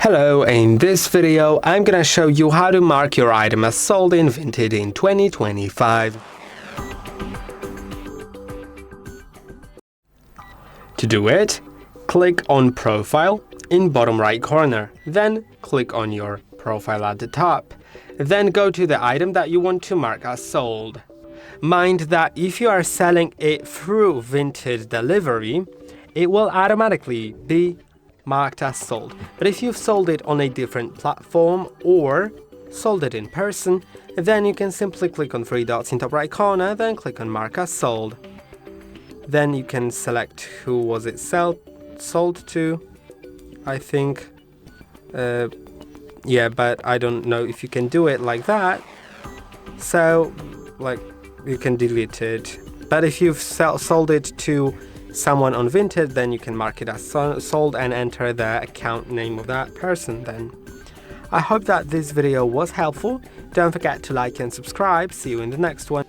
Hello, in this video I'm gonna show you how to mark your item as sold in Vinted in 2025. To do it, click on Profile in bottom right corner, then click on your profile at the top. Then go to the item that you want to mark as sold. Mind that if you are selling it through Vinted delivery, it will automatically be marked as sold. But if you've sold it on a different platform or sold it in person, then you can simply click on three dots in top right corner, then click on mark as sold. Then you can select who was it sold to. I think yeah, but I don't know if you can do it like that, so like you can delete it. But if you've sold it to someone on Vinted, then you can mark it as sold and enter the account name of that person then. I hope that this video was helpful. Don't forget to like and subscribe. See you in the next one.